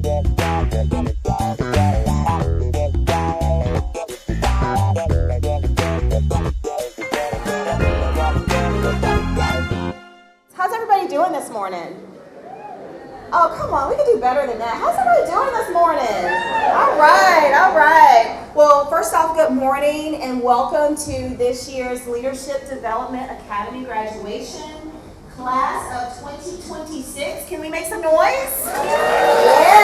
How's everybody doing this morning? Oh, come on, we can do better than that. How's everybody doing this morning? All right, all right. Well, first off, good morning and welcome to this year's Leadership Development Academy graduation, class of 2026. Can we make some noise? Yeah.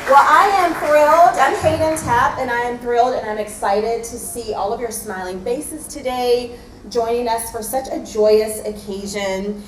Well, I am thrilled. I'm Hayden Tapp, and I am thrilled and I'm excited to see all of your smiling faces today, joining us for such a joyous occasion.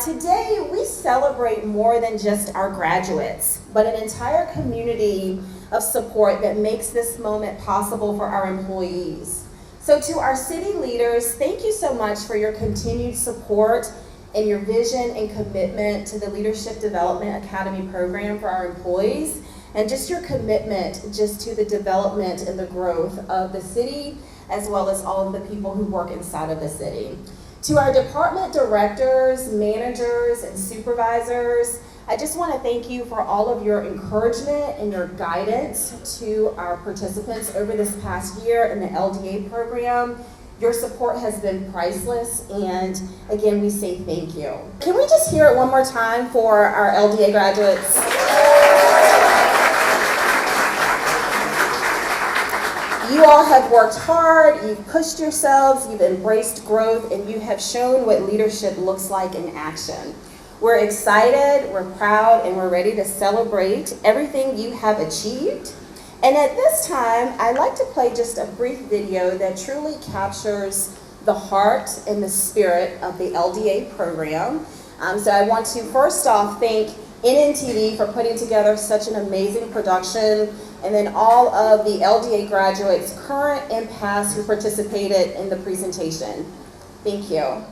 Today, we celebrate more than just our graduates, but an entire community of support that makes this moment possible for our employees. So to our city leaders, thank you so much for your continued support and your vision and commitment to the Leadership Development Academy program for our employees, and just your commitment just to the development and the growth of the city, as well as all of the people who work inside of the city. To our department directors, managers, and supervisors, I just want to thank you for all of your encouragement and your guidance to our participants over this past year in the LDA program. Your support has been priceless, and again, we say thank you. Can we just hear it one more time for our LDA graduates? You all have worked hard, you've pushed yourselves, you've embraced growth, and you have shown what leadership looks like in action. We're excited, we're proud, and we're ready to celebrate everything you have achieved. And at this time, I'd like to play just a brief video that truly captures the heart and the spirit of the LDA program. So I want to first off thank NNTV for putting together such an amazing production, and then all of the LDA graduates, current and past, who participated in the presentation. Thank you.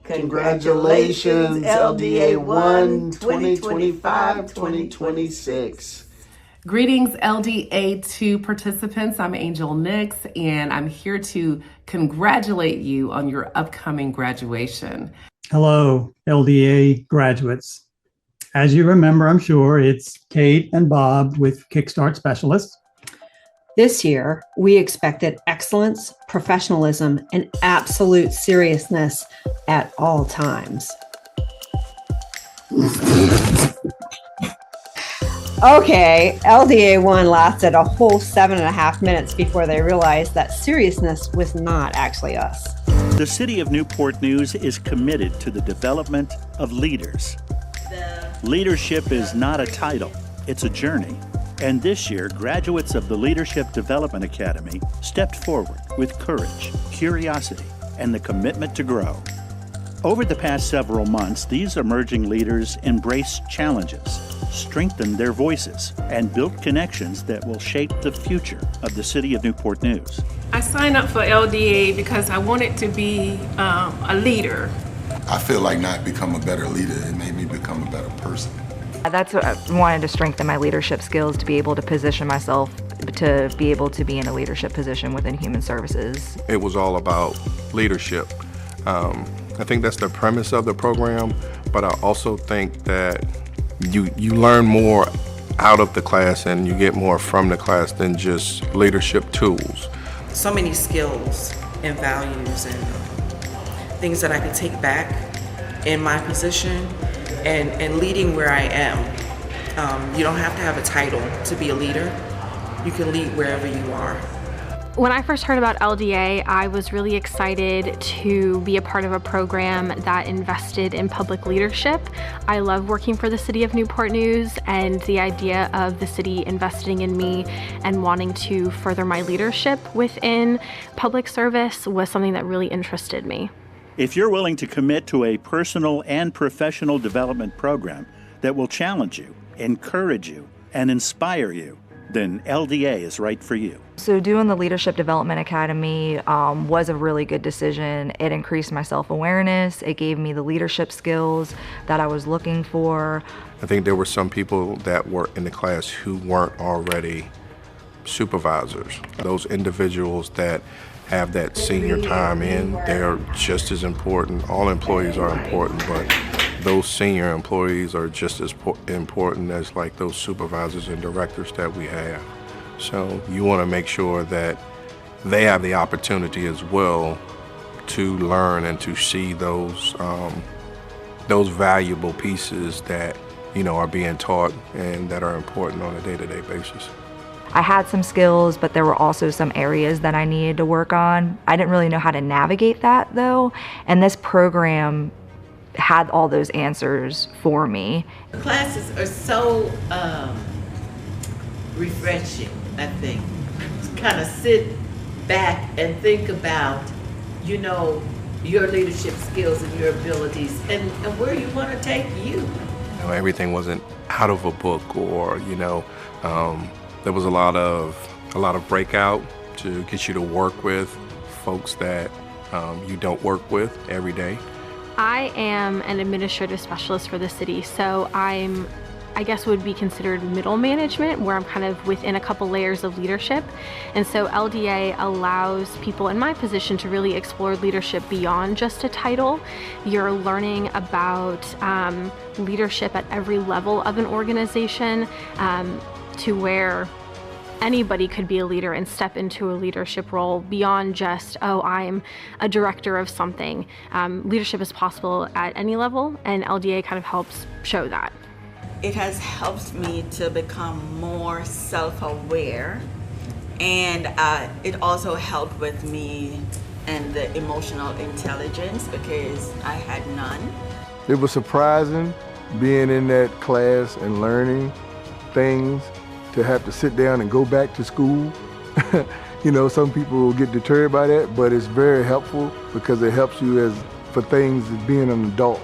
Congratulations, LDA 1 2025-2026. Greetings, LDA 2 participants. I'm Angel Nix, and I'm here to congratulate you on your upcoming graduation. Hello, LDA graduates. As you remember, I'm sure, it's Kate and Bob with Kickstart Specialists. This year, we expected excellence, professionalism, and absolute seriousness at all times. Okay, LDA 1 lasted a whole 7.5 minutes before they realized that seriousness was not actually us. The City of Newport News is committed to the development of leaders. Leadership is not a title, it's a journey. And this year, graduates of the Leadership Development Academy stepped forward with courage, curiosity, and the commitment to grow. Over the past several months, these emerging leaders embraced challenges, strengthened their voices, and built connections that will shape the future of the City of Newport News. I signed up for LDA because I wanted to be a leader. I feel like not become a better leader, it made me become a better person. That's what I wanted to strengthen my leadership skills, to be able to position myself to be able to be in a leadership position within human services. It was all about leadership. I think that's the premise of the program, but I also think that you learn more out of the class and you get more from the class than just leadership tools. So many skills and values and things that I could take back in my position and leading where I am. You don't have to have a title to be a leader. You can lead wherever you are. When I first heard about LDA, I was really excited to be a part of a program that invested in public leadership. I love working for the City of Newport News, and the idea of the city investing in me and wanting to further my leadership within public service was something that really interested me. If you're willing to commit to a personal and professional development program that will challenge you, encourage you, and inspire you, then LDA is right for you. So doing the Leadership Development Academy was a really good decision. It increased my self-awareness. It gave me the leadership skills that I was looking for. I think there were some people that were in the class who weren't already supervisors, those individuals that have that senior time in. They're just as important. All employees are important, but those senior employees are just as important as like those supervisors and directors that we have. So you want to make sure that they have the opportunity as well to learn and to see those valuable pieces that, you know, are being taught and that are important on a day-to-day basis. I had some skills, but there were also some areas that I needed to work on. I didn't really know how to navigate that though, and this program had all those answers for me. Classes are so refreshing, I think. To kind of sit back and think about, you know, your leadership skills and your abilities and where you want to take you. You know, everything wasn't out of a book, or, you know, there was a lot of breakout to get you to work with folks that you don't work with every day. I am an administrative specialist for the city, so I guess would be considered middle management, where I'm kind of within a couple layers of leadership. And so LDA allows people in my position to really explore leadership beyond just a title. You're learning about leadership at every level of an organization, to where anybody could be a leader and step into a leadership role beyond just, oh, I'm a director of something. Leadership is possible at any level, and LDA kind of helps show that. It has helped me to become more self-aware, and it also helped with me and the emotional intelligence, because I had none. It was surprising being in that class and learning things, to have to sit down and go back to school. You know, some people will get deterred by that, but it's very helpful because it helps you for things as being an adult.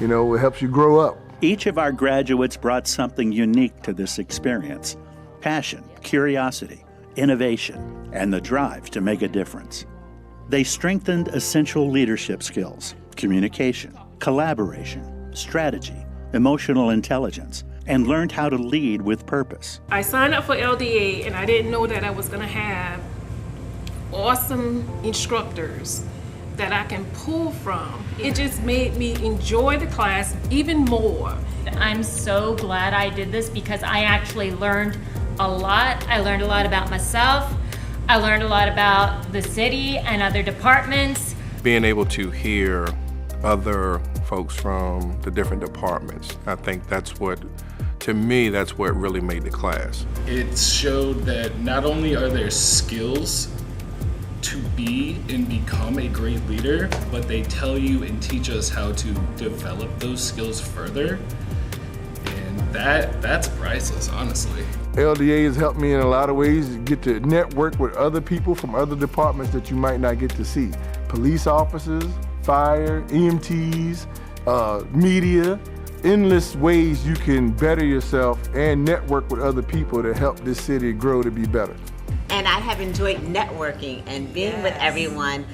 You know, it helps you grow up. Each of our graduates brought something unique to this experience: passion, curiosity, innovation, and the drive to make a difference. They strengthened essential leadership skills: communication, collaboration, strategy, emotional intelligence, and learned how to lead with purpose. I signed up for LDA and I didn't know that I was gonna have awesome instructors that I can pull from. It just made me enjoy the class even more. I'm so glad I did this because I actually learned a lot. I learned a lot about myself. I learned a lot about the city and other departments. Being able to hear other folks from the different departments, I think that's what, to me, that's what really made the class. It showed that not only are there skills to be and become a great leader, but they tell you and teach us how to develop those skills further. And that's priceless, honestly. LDA has helped me in a lot of ways to get to network with other people from other departments that you might not get to see. Police officers, fire, EMTs, media, endless ways you can better yourself and network with other people to help this city grow to be better. And I have enjoyed networking and being with everyone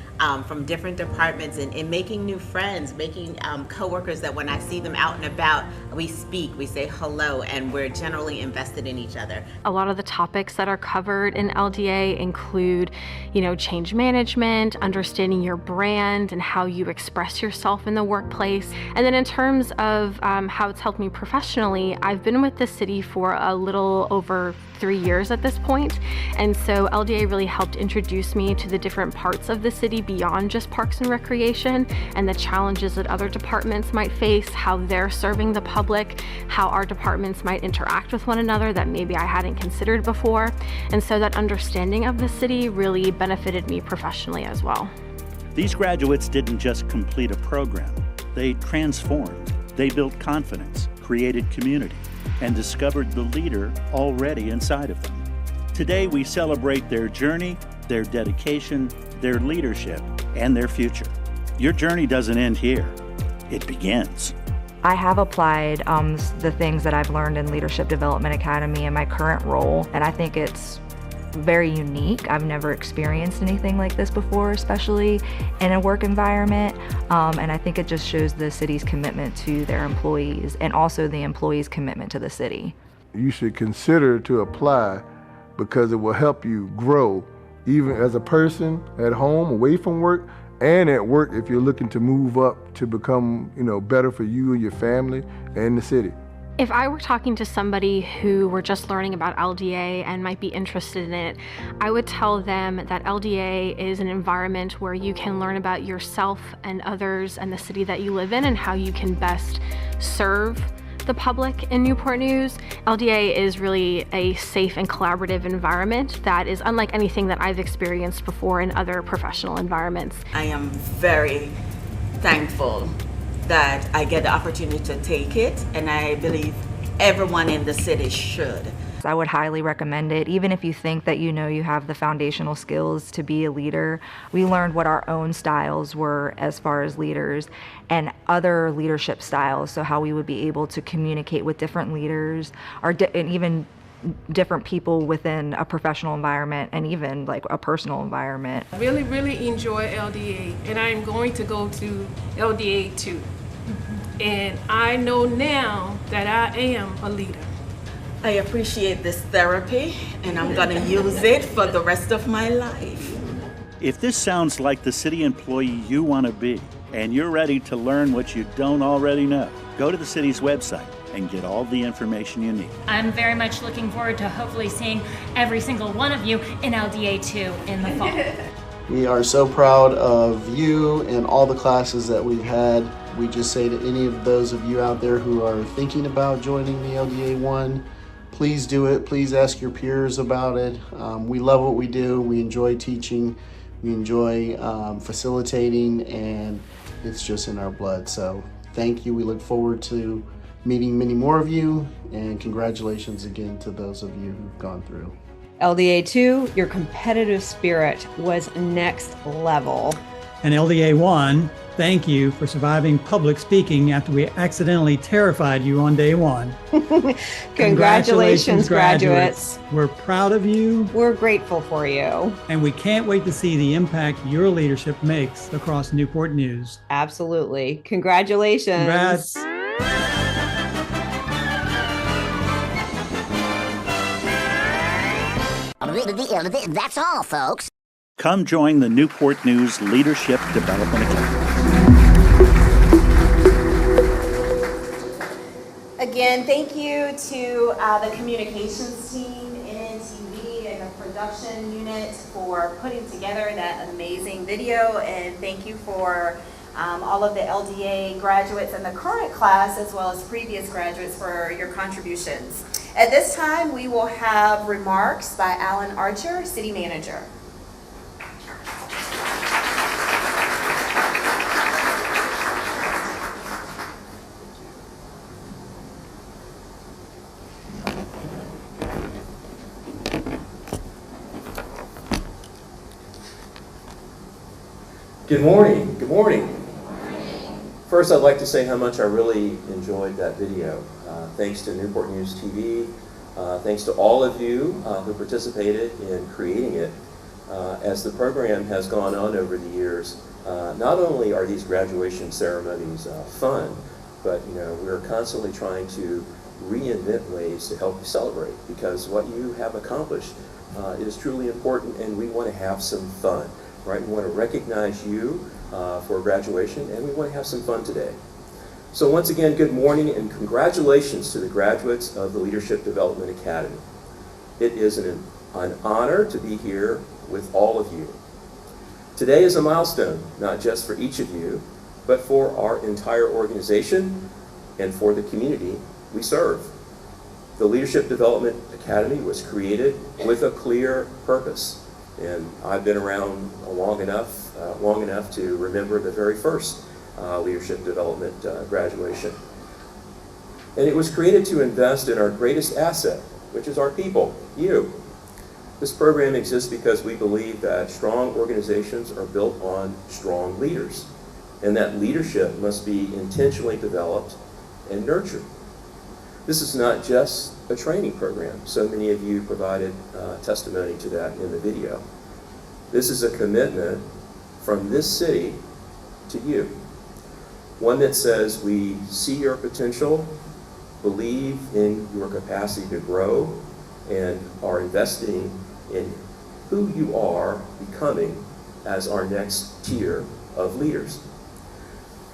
from different departments and making new friends, making coworkers that when I see them out and about, we speak, we say hello, and we're generally invested in each other. A lot of the topics that are covered in LDA include, you know, change management, understanding your brand and how you express yourself in the workplace. And then in terms of how it's helped me professionally, I've been with the city for a little over 3 years at this point. And so LDA really helped introduce me to the different parts of the city beyond just parks and recreation, and the challenges that other departments might face, how they're serving the public, how our departments might interact with one another that maybe I hadn't considered before. And so that understanding of the city really benefited me professionally as well. These graduates didn't just complete a program, they transformed. They built confidence, created community, and discovered the leader already inside of them. Today, we celebrate their journey, their dedication, their leadership, and their future. Your journey doesn't end here. It begins. I have applied the things that I've learned in Leadership Development Academy in my current role, and I think it's very unique. I've never experienced anything like this before, especially in a work environment, and I think it just shows the city's commitment to their employees and also the employees' commitment to the city. You should consider to apply because it will help you grow even as a person at home, away from work, and at work if you're looking to move up to become, better for you and your family and the city. If I were talking to somebody who were just learning about LDA and might be interested in it, I would tell them that LDA is an environment where you can learn about yourself and others and the city that you live in and how you can best serve the public in Newport News. LDA is really a safe and collaborative environment that is unlike anything that I've experienced before in other professional environments. I am very thankful that I get the opportunity to take it, and I believe everyone in the city should. I would highly recommend it, even if you think that you have the foundational skills to be a leader. We learned what our own styles were as far as leaders and other leadership styles, so how we would be able to communicate with different leaders and even different people within a professional environment and even like a personal environment. I really, really enjoy LDA, and I'm going to go to LDA too. And I know now that I am a leader. I appreciate this therapy, and I'm going to use it for the rest of my life. If this sounds like the city employee you want to be, and you're ready to learn what you don't already know, go to the city's website and get all the information you need. I'm very much looking forward to hopefully seeing every single one of you in LDA 2 in the fall. We are so proud of you and all the classes that we've had. We just say to any of those of you out there who are thinking about joining the LDA 1, please do it. Please ask your peers about it. We love what we do. We enjoy teaching. We enjoy facilitating, and it's just in our blood. So thank you. We look forward to meeting many more of you, and congratulations again to those of you who've gone through. LDA 2, your competitive spirit was next level. And LDA 1, thank you for surviving public speaking after we accidentally terrified you on day 1. Congratulations, graduates. We're proud of you. We're grateful for you. And we can't wait to see the impact your leadership makes across Newport News. Absolutely. Congratulations. Congrats. That's all, folks. Come join the Newport News Leadership Development Academy. Again, thank you to the communications team, NNTV, and the production unit for putting together that amazing video. And thank you for all of the LDA graduates in the current class as well as previous graduates for your contributions. At this time, we will have remarks by Alan Archer, City Manager. Good morning. Good morning. First, I'd like to say how much I really enjoyed that video. Thanks to Newport News TV. Thanks to all of you who participated in creating it. As the program has gone on over the years, not only are these graduation ceremonies fun, but we're constantly trying to reinvent ways to help you celebrate, because what you have accomplished is truly important, and we want to have some fun. Right? We want to recognize you for graduation, and we want to have some fun today. So once again, good morning and congratulations to the graduates of the Leadership Development Academy. It is an honor to be here with all of you. Today is a milestone, not just for each of you, but for our entire organization and for the community we serve. The Leadership Development Academy was created with a clear purpose. And I've been around long enough to remember the very first leadership development graduation. And it was created to invest in our greatest asset, which is our people, you. This program exists because we believe that strong organizations are built on strong leaders, and that leadership must be intentionally developed and nurtured. This is not just a training program. So many of you provided testimony to that in the video. This is a commitment from this city to you. One that says we see your potential, believe in your capacity to grow, and are investing in who you are becoming as our next tier of leaders.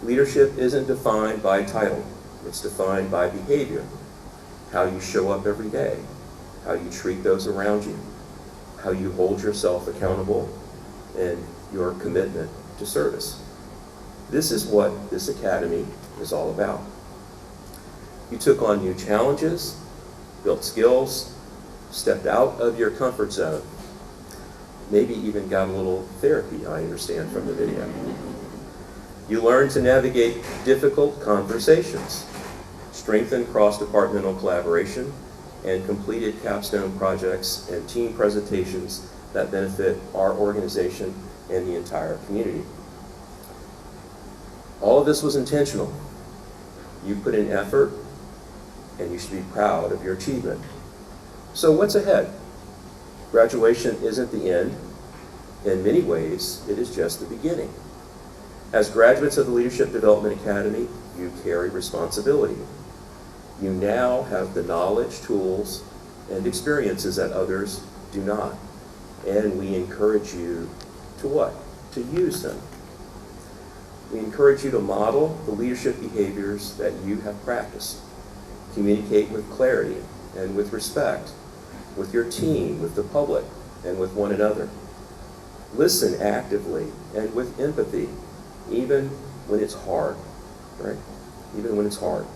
Leadership isn't defined by title, it's defined by behavior, how you show up every day, how you treat those around you, how you hold yourself accountable, and your commitment to service. This is what this academy is all about. You took on new challenges, built skills, stepped out of your comfort zone, maybe even got a little therapy, I understand from the video. You learned to navigate difficult conversations, strengthened cross-departmental collaboration, and completed capstone projects and team presentations that benefit our organization and the entire community. All of this was intentional. You put in effort, and you should be proud of your achievement. So what's ahead? Graduation isn't the end. In many ways, it is just the beginning. As graduates of the Leadership Development Academy, you carry responsibility. You now have the knowledge, tools, and experiences that others do not. And we encourage you to what? To use them. We encourage you to model the leadership behaviors that you have practiced. Communicate with clarity and with respect, with your team, with the public, and with one another. Listen actively and with empathy, even when it's hard, right? Even when it's hard.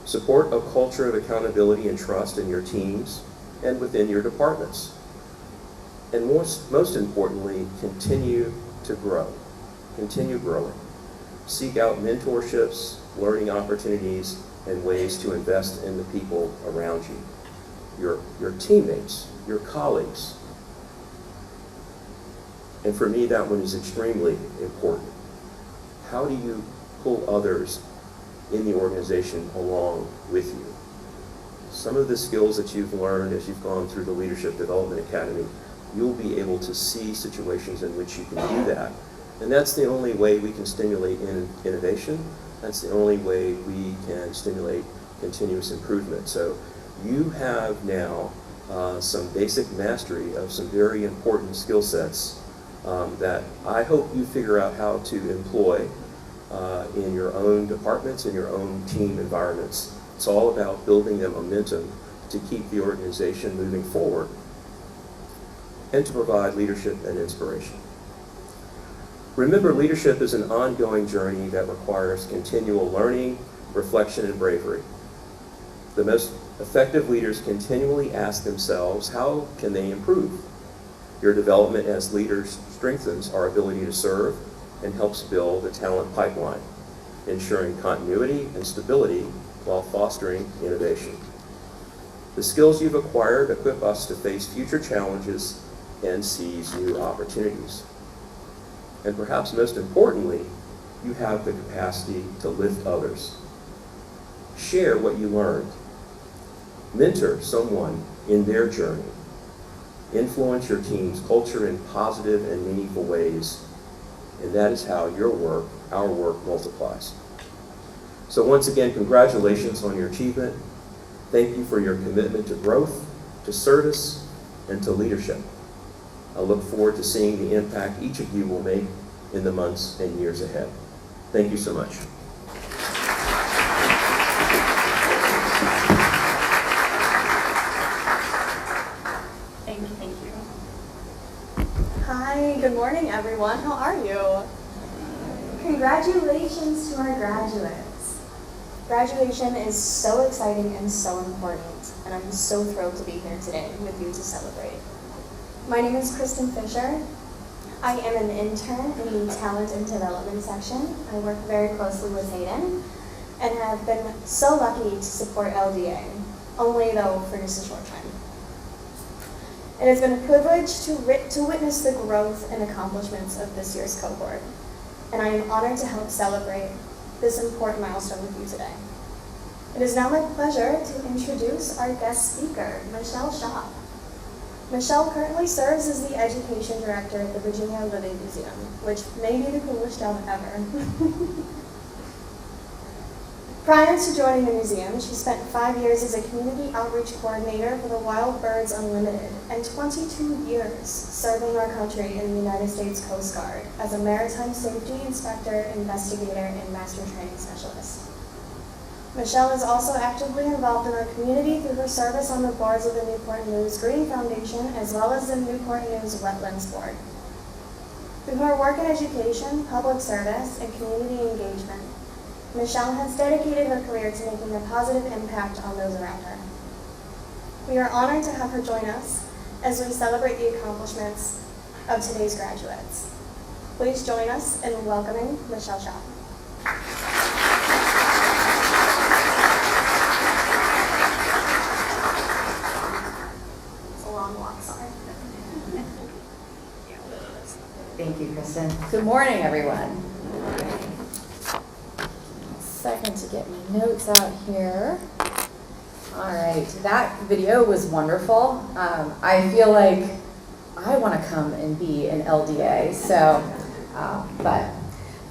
Support a culture of accountability and trust in your teams and within your departments. And most importantly, continue to grow. Continue growing. Seek out mentorships, learning opportunities, and ways to invest in the people around you, your teammates, your colleagues. And for me, that one is extremely important. How do you pull others in the organization along with you? Some of the skills that you've learned as you've gone through the Leadership Development Academy, you'll be able to see situations in which you can do that. And that's the only way we can stimulate innovation. That's the only way we can stimulate continuous improvement. So you have now some basic mastery of some very important skill sets that I hope you figure out how to employ in your own departments, in your own team environments. It's all about building that momentum to keep the organization moving forward and to provide leadership and inspiration. Remember, leadership is an ongoing journey that requires continual learning, reflection, and bravery. The most effective leaders continually ask themselves, how can they improve? Your development as leaders strengthens our ability to serve and helps build a talent pipeline, ensuring continuity and stability while fostering innovation. The skills you've acquired equip us to face future challenges and seize new opportunities. And perhaps most importantly, you have the capacity to lift others. Share what you learned. Mentor someone in their journey. Influence your team's culture in positive and meaningful ways. And that is how your work, our work, multiplies. So once again, congratulations on your achievement. Thank you for your commitment to growth, to service, and to leadership. I look forward to seeing the impact each of you will make in the months and years ahead. Thank you so much. Thank you. Hi, good morning everyone. How are you? Congratulations to our graduates. Graduation is so exciting and so important, and I'm so thrilled to be here today with you to celebrate. My name is Kristen Fisher. I am an intern in the Talent and Development section. I work very closely with Hayden and have been so lucky to support LDA, only though for just a short time. It has been a privilege to witness the growth and accomplishments of this year's cohort, and I am honored to help celebrate this important milestone with you today. It is now my pleasure to introduce our guest speaker, Michelle Shaw. Michelle currently serves as the Education Director at the Virginia Living Museum, which may be the coolest job ever. Prior to joining the museum, she spent 5 years as a community outreach coordinator for the Wild Birds Unlimited and 22 years serving our country in the United States Coast Guard as a maritime safety inspector, investigator, and master training specialist. Michelle is also actively involved in our community through her service on the boards of the Newport News Green Foundation as well as the Newport News Wetlands Board. Through her work in education, public service, and community engagement, Michelle has dedicated her career to making a positive impact on those around her. We are honored to have her join us as we celebrate the accomplishments of today's graduates. Please join us in welcoming Michelle Shaw. It's a long walk, sorry. Thank you, Kristen. Good morning, everyone. Second to get my notes out here. All right, that video was wonderful. I feel like I want to come and be an LDA, but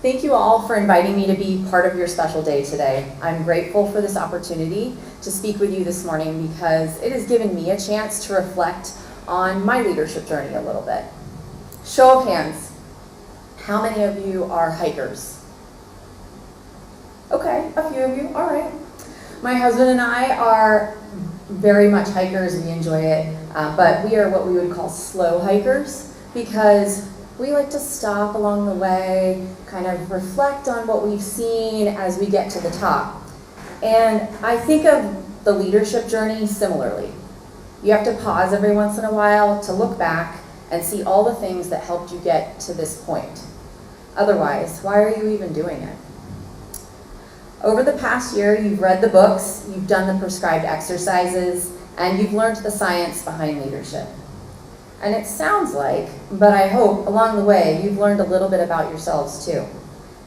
thank you all for inviting me to be part of your special day today. I'm grateful for this opportunity to speak with you this morning because it has given me a chance to reflect on my leadership journey a little bit. Show of hands, how many of you are hikers? Okay, a few of you, all right. My husband and I are very much hikers, we enjoy it, but we are what we would call slow hikers because we like to stop along the way, kind of reflect on what we've seen as we get to the top. And I think of the leadership journey similarly. You have to pause every once in a while to look back and see all the things that helped you get to this point. Otherwise, why are you even doing it? Over the past year, you've read the books, you've done the prescribed exercises, and you've learned the science behind leadership. And it sounds like, but I hope along the way, you've learned a little bit about yourselves too,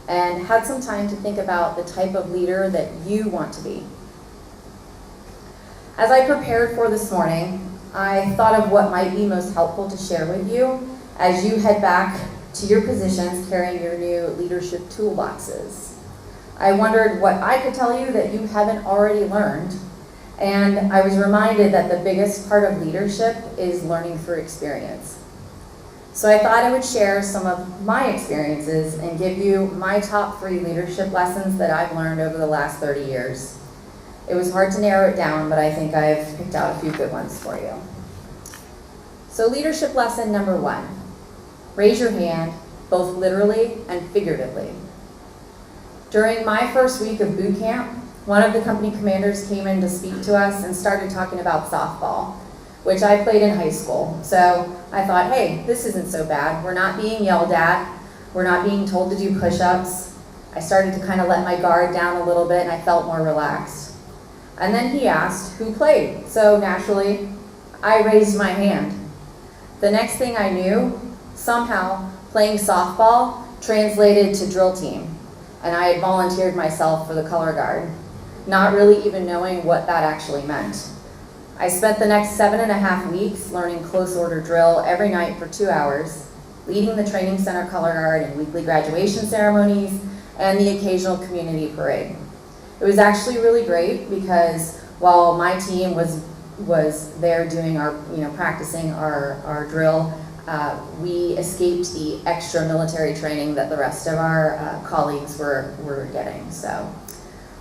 and had some time to think about the type of leader that you want to be. As I prepared for this morning, I thought of what might be most helpful to share with you as you head back to your positions carrying your new leadership toolboxes. I wondered what I could tell you that you haven't already learned, and I was reminded that the biggest part of leadership is learning through experience. So I thought I would share some of my experiences and give you my top 3 leadership lessons that I've learned over the last 30 years. It was hard to narrow it down, but I think I've picked out a few good ones for you. So leadership lesson number 1, raise your hand, both literally and figuratively. During my first week of boot camp, one of the company commanders came in to speak to us and started talking about softball, which I played in high school. So I thought, hey, this isn't so bad. We're not being yelled at. We're not being told to do push-ups. I started to kind of let my guard down a little bit and I felt more relaxed. And then he asked who played. So naturally, I raised my hand. The next thing I knew, somehow playing softball translated to drill team. And I had volunteered myself for the color guard, not really even knowing what that actually meant. I spent the next 7.5 weeks learning close order drill every night for 2 hours, leading the training center color guard and weekly graduation ceremonies and the occasional community parade. It was actually really great because while my team was there doing our, practicing our drill, we escaped the extra military training that the rest of our colleagues were getting. So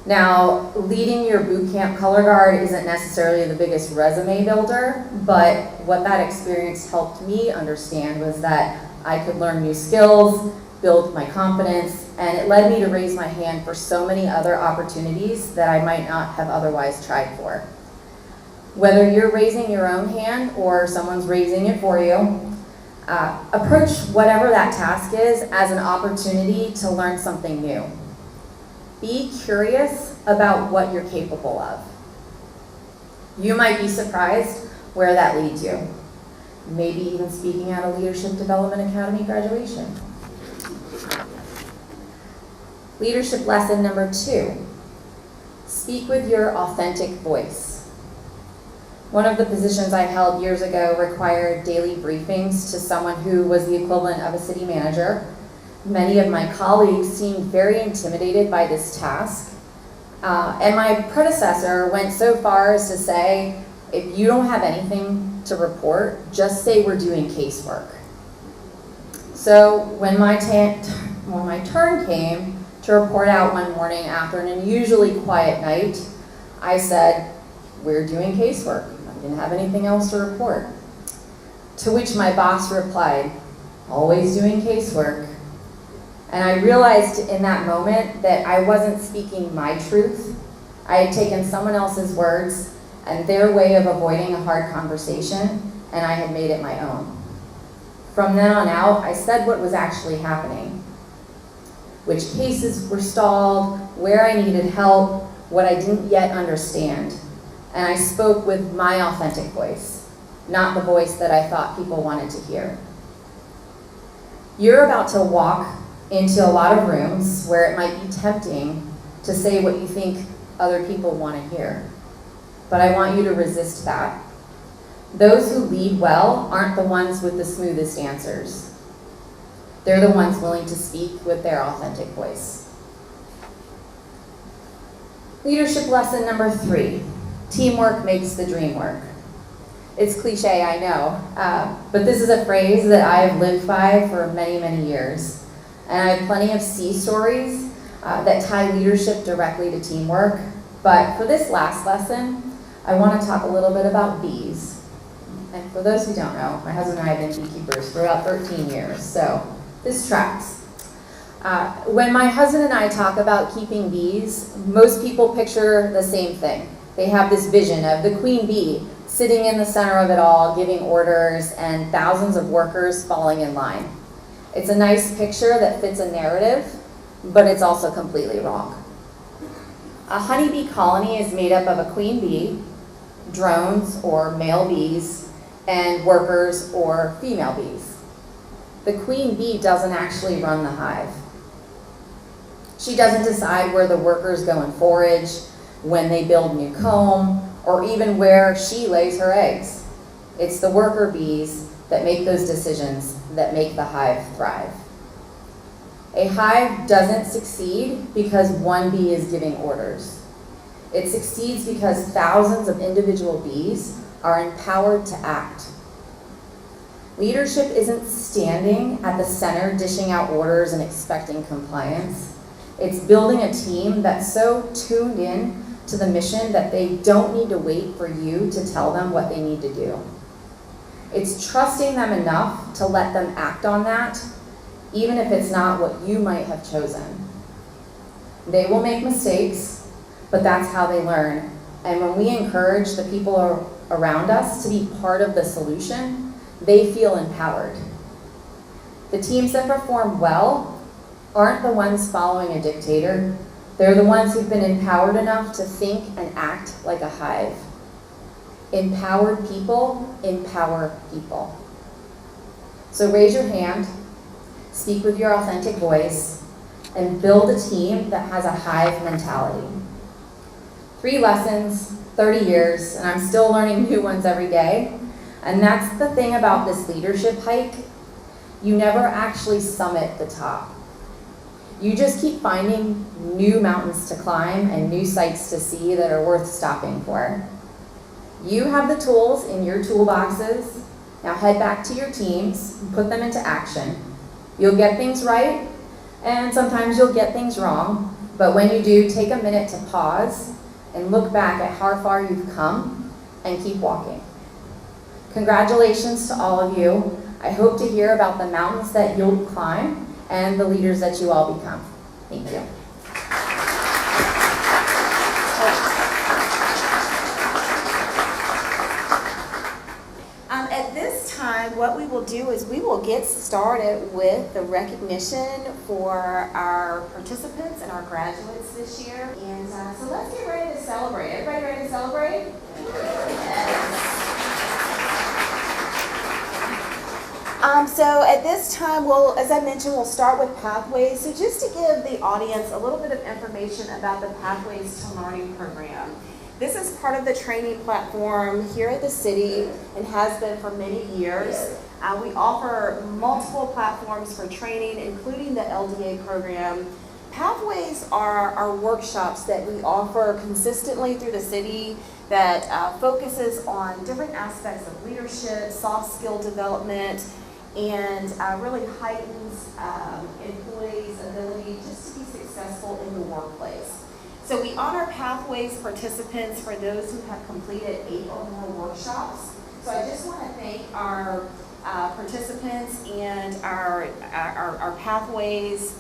now, leading your boot camp color guard isn't necessarily the biggest resume builder, but what that experience helped me understand was that I could learn new skills, build my confidence, and it led me to raise my hand for so many other opportunities that I might not have otherwise tried for. Whether you're raising your own hand or someone's raising it for you, approach whatever that task is as an opportunity to learn something new. Be curious about what you're capable of. You might be surprised where that leads you. Maybe even speaking at a Leadership Development Academy graduation. Leadership lesson number 2, speak with your authentic voice. One of the positions I held years ago required daily briefings to someone who was the equivalent of a city manager. Many of my colleagues seemed very intimidated by this task. And my predecessor went so far as to say, if you don't have anything to report, just say we're doing casework. So when my turn came to report out one morning after an unusually quiet night, I said, we're doing casework. I didn't have anything else to report. To which my boss replied, always doing casework. And I realized in that moment that I wasn't speaking my truth. I had taken someone else's words and their way of avoiding a hard conversation, and I had made it my own. From then on out, I said what was actually happening, which cases were stalled, where I needed help, what I didn't yet understand. And I spoke with my authentic voice, not the voice that I thought people wanted to hear. You're about to walk into a lot of rooms where it might be tempting to say what you think other people want to hear. But I want you to resist that. Those who lead well aren't the ones with the smoothest answers. They're the ones willing to speak with their authentic voice. Leadership lesson number 3, teamwork makes the dream work. It's cliche, I know, but this is a phrase that I've lived by for many, many years. And I have plenty of C stories that tie leadership directly to teamwork. But for this last lesson, I want to talk a little bit about bees. And for those who don't know, my husband and I have been beekeepers for about 13 years, so this tracks. When my husband and I talk about keeping bees, most people picture the same thing. They have this vision of the queen bee sitting in the center of it all, giving orders, and thousands of workers falling in line. It's a nice picture that fits a narrative, but it's also completely wrong. A honeybee colony is made up of a queen bee, drones or male bees, and workers or female bees. The queen bee doesn't actually run the hive. She doesn't decide where the workers go and forage, when they build new comb, or even where she lays her eggs. It's the worker bees that make those decisions that make the hive thrive. A hive doesn't succeed because one bee is giving orders. It succeeds because thousands of individual bees are empowered to act. Leadership isn't standing at the center dishing out orders and expecting compliance. It's building a team that's so tuned in to the mission that they don't need to wait for you to tell them what they need to do. It's trusting them enough to let them act on that, even if it's not what you might have chosen. They will make mistakes, but that's how they learn. And when we encourage the people around us to be part of the solution, they feel empowered. The teams that perform well aren't the ones following a dictator. They're the ones who've been empowered enough to think and act like a hive. Empowered people empower people. So raise your hand, speak with your authentic voice, and build a team that has a hive mentality. 3 lessons, 30 years, and I'm still learning new ones every day. And that's the thing about this leadership hike. You never actually summit the top. You just keep finding new mountains to climb and new sights to see that are worth stopping for. You have the tools in your toolboxes. Now head back to your teams and put them into action. You'll get things right, and sometimes you'll get things wrong. But when you do, take a minute to pause and look back at how far you've come and keep walking. Congratulations to all of you. I hope to hear about the mountains that you'll climb and the leaders that you all become. Thank you. At this time, what we will do is we will get started with the recognition for our participants and our graduates this year. And so let's get ready to celebrate. Everybody ready to celebrate? Yes. So at this time, as I mentioned, we'll start with Pathways. So just to give the audience a little bit of information about the Pathways to Learning program. This is part of the training platform here at the city and has been for many years. We offer multiple platforms for training, including the LDA program. Pathways are our workshops that we offer consistently through the city that focuses on different aspects of leadership, soft skill development, and really heightens employees' ability just to be successful in the workplace. So we honor Pathways participants for those who have completed 8 or more workshops. So I just want to thank our participants and our Pathways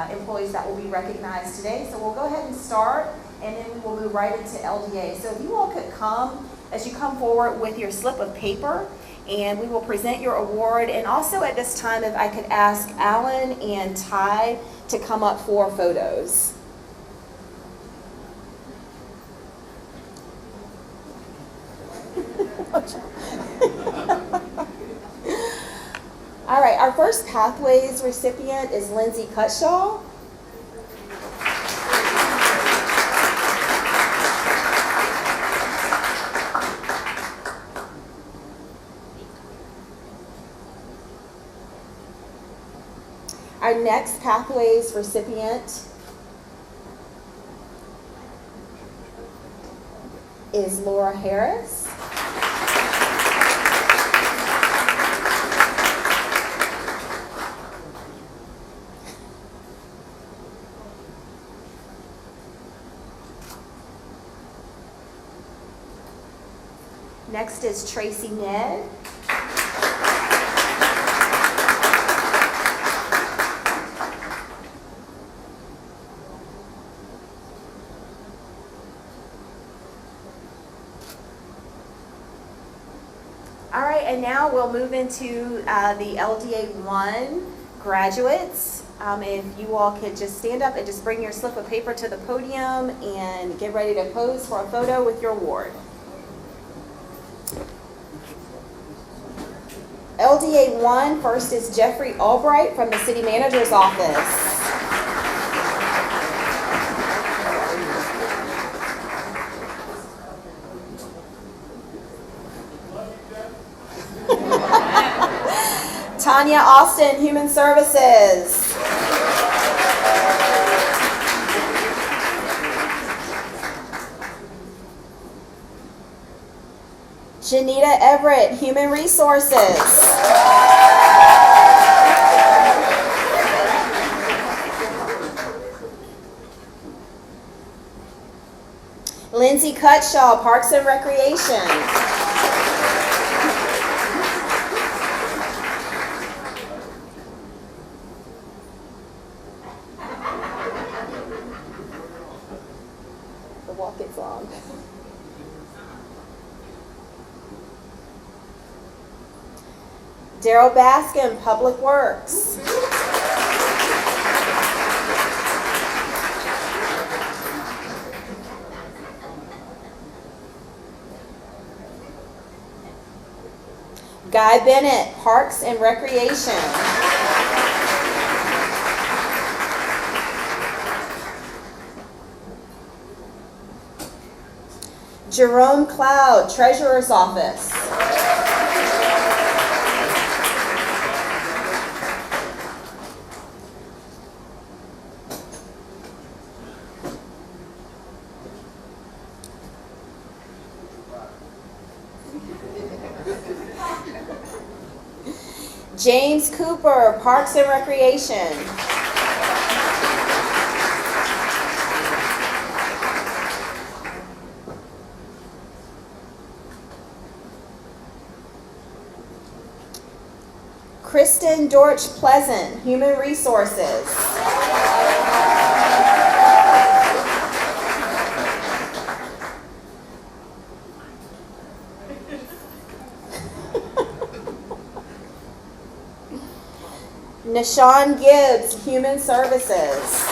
employees that will be recognized today. So we'll go ahead and start, and then we will move right into LDA. So if you all could come, as you come forward with your slip of paper, and we will present your award. And also at this time, if I could ask Alan and Ty to come up for photos. All right, our first Pathways recipient is Lindsay Cutshaw. Our next Pathways recipient is Laura Harris. Next is Tracy Ned. All right, and now we'll move into the LDA 1 graduates. If you all could just stand up and just bring your slip of paper to the podium and get ready to pose for a photo with your award. LDA 1, first is Jeffrey Albright from the City Manager's Office. Tanya Austin, Human Services. Janita Everett, Human Resources. Lindsay Cutshaw, Parks and Recreation. The walk is long. Daryl Baskin, Public Works. Guy Bennett, Parks and Recreation. Jerome Cloud, Treasurer's Office. James Cooper, Parks and Recreation. Kristen Dorch Pleasant, Human Resources. Nashawn Gibbs, Human Services.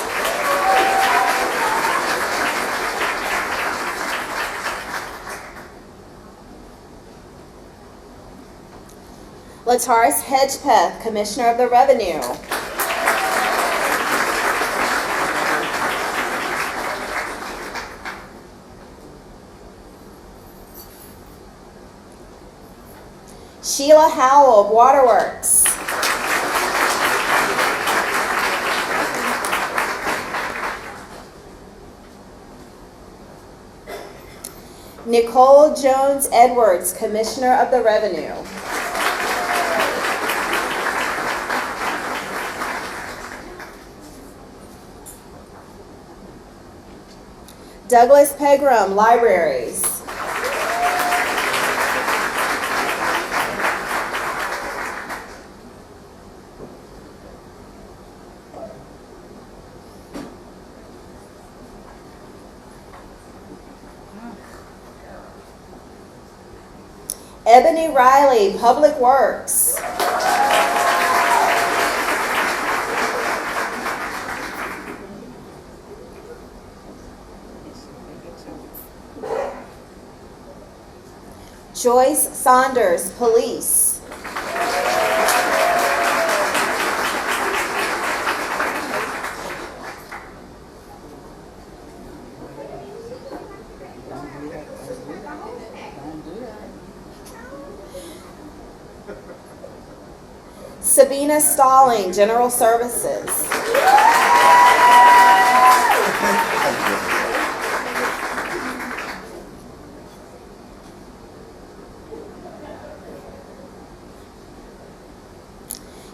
Lataris Hedgepeth, Commissioner of the Revenue. Sheila Howell of Waterworks. Nicole Jones Edwards, Commissioner of the Revenue. Douglas Pegram, Libraries. Ebony Riley, Public Works. Joyce Saunders, Police. Sabina Stalling, General Services.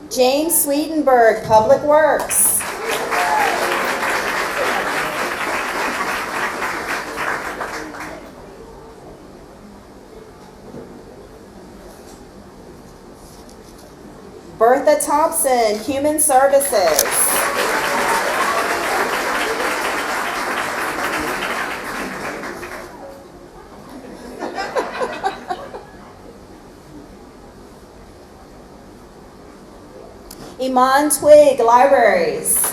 James Swedenberg, Public Works. Bertha Thompson, Human Services. Iman Twig, Libraries.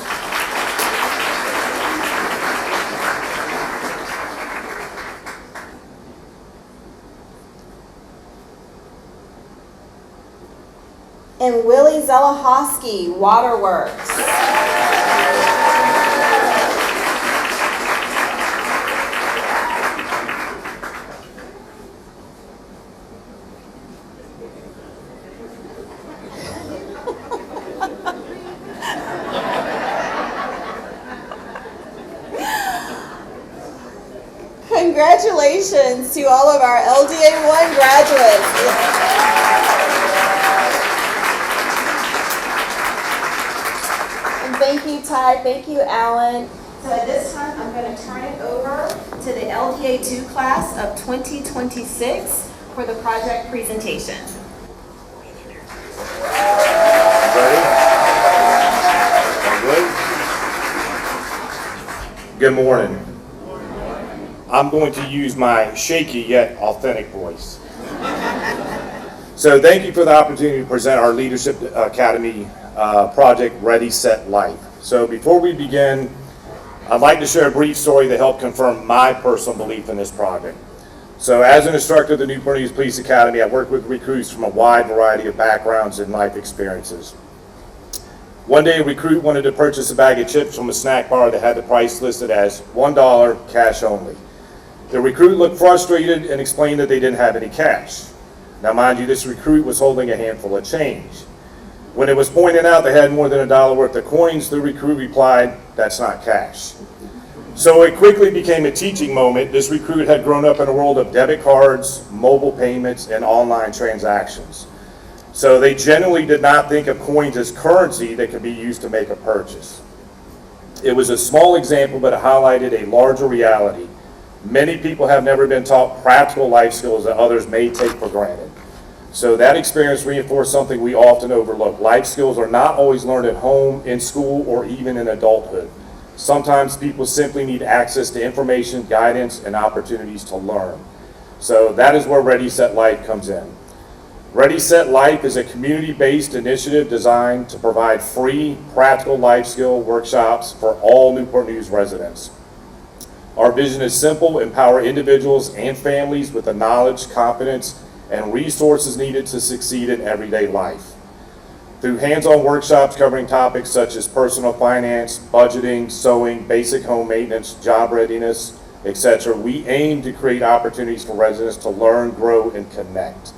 And Willie Zelahosky, Waterworks. Congratulations to all of our LDA 1 graduates. Thank you, Ty. Thank you, Alan. So at this time, I'm going to turn it over to the LDA 2 class of 2026 for the project presentation. Good morning. I'm going to use my shaky yet authentic voice. So thank you for the opportunity to present our Leadership Academy project, Ready, Set, Life. So before we begin, I'd like to share a brief story that helped confirm my personal belief in this project. So as an instructor at the Newport News Police Academy, I work with recruits from a wide variety of backgrounds and life experiences. One day a recruit wanted to purchase a bag of chips from a snack bar that had the price listed as $1 cash only. The recruit looked frustrated and explained that they didn't have any cash. Now mind you, this recruit was holding a handful of change. When it was pointed out they had more than $1 worth of coins, the recruit replied, "That's not cash." So it quickly became a teaching moment. This recruit had grown up in a world of debit cards, mobile payments, and online transactions. So they generally did not think of coins as currency that could be used to make a purchase. It was a small example, but it highlighted a larger reality. Many people have never been taught practical life skills that others may take for granted. So that experience reinforced something we often overlook. Life skills are not always learned at home, in school, or even in adulthood. Sometimes people simply need access to information, guidance, and opportunities to learn. So that is where Ready, Set, Life comes in. Ready, Set, Life is a community-based initiative designed to provide free, practical life skill workshops for all Newport News residents. Our vision is simple: empower individuals and families with the knowledge, competence, and resources needed to succeed in everyday life. Through hands-on workshops covering topics such as personal finance, budgeting, sewing, basic home maintenance, job readiness, etc., we aim to create opportunities for residents to learn, grow, and connect.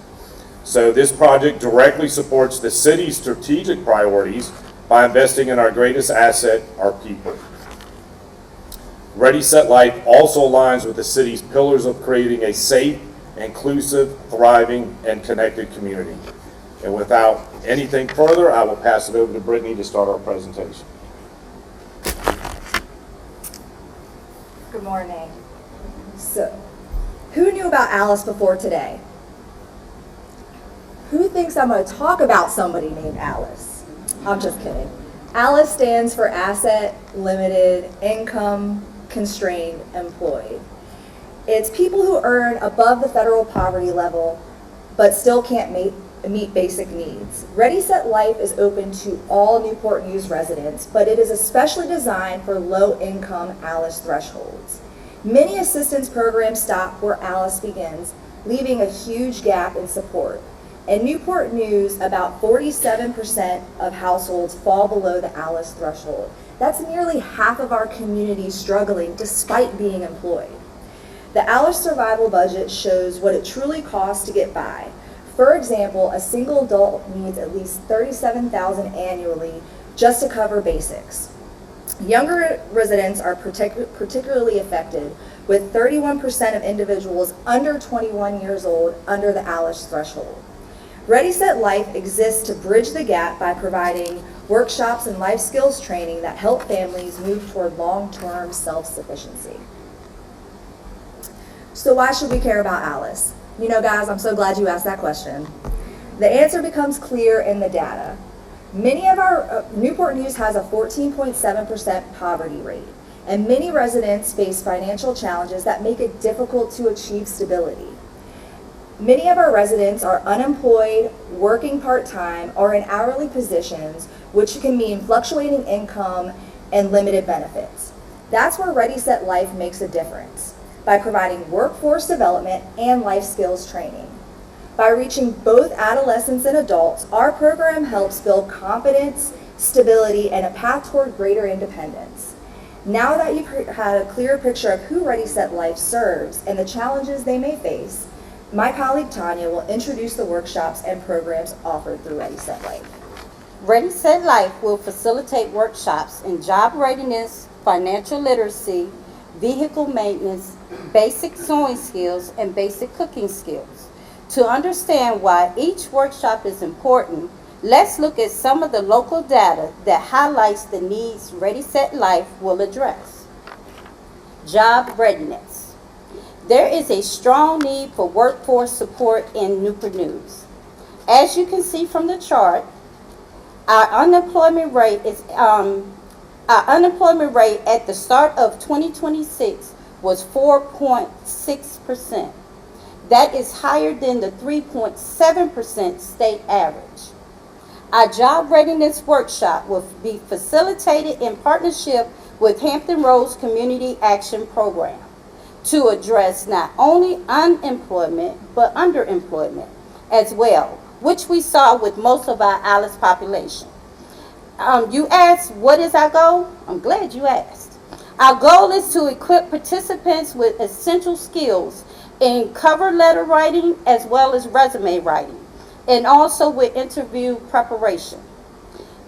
So this project directly supports the city's strategic priorities by investing in our greatest asset, our people. Ready, Set, Life also aligns with the city's pillars of creating a safe, inclusive, thriving, and connected community. And without anything further, I will pass it over to Brittany to start our presentation. Good morning. So, who knew about Alice before today? Who thinks I'm going to talk about somebody named Alice? I'm just kidding. Alice stands for Asset Limited Income Constrained Employed. It's people who earn above the federal poverty level but still can't meet basic needs. Ready, Set, Life is open to all Newport News residents, but it is especially designed for low-income Alice thresholds. Many assistance programs stop where Alice begins, leaving a huge gap in support. In Newport News, about 47% of households fall below the Alice threshold. That's nearly half of our community struggling despite being employed. The Alice survival budget shows what it truly costs to get by. For example, a single adult needs at least $37,000 annually just to cover basics. Younger residents are particularly affected, with 31% of individuals under 21 years old under the Alice threshold. Ready, Set, Life exists to bridge the gap by providing workshops and life skills training that help families move toward long-term self-sufficiency. So why should we care about Alice? You know, guys, I'm so glad you asked that question. The answer becomes clear in the data. Many of our, Newport News has a 14.7% poverty rate, and many residents face financial challenges that make it difficult to achieve stability. Many of our residents are unemployed, working part-time, or in hourly positions, which can mean fluctuating income and limited benefits. That's where Ready, Set, Life makes a difference, by providing workforce development and life skills training. By reaching both adolescents and adults, our program helps build confidence, stability, and a path toward greater independence. Now that you've had a clear picture of who Ready, Set, Life serves and the challenges they may face, my colleague Tanya will introduce the workshops and programs offered through Ready, Set, Life. Ready, Set, Life will facilitate workshops in job readiness, financial literacy, vehicle maintenance, basic sewing skills, and basic cooking skills. To understand why each workshop is important, let's look at some of the local data that highlights the needs Ready, Set, Life will address. Job readiness. There is a strong need for workforce support in Newport News. As you can see from the chart, our unemployment rate at the start of 2026 was 4.6%. That is higher than the 3.7% state average. Our job readiness workshop will be facilitated in partnership with Hampton Roads Community Action Program to address not only unemployment but underemployment as well, which we saw with most of our Alice population. You asked, what is our goal? I'm glad you asked. Our goal is to equip participants with essential skills in cover letter writing as well as resume writing, and also with interview preparation.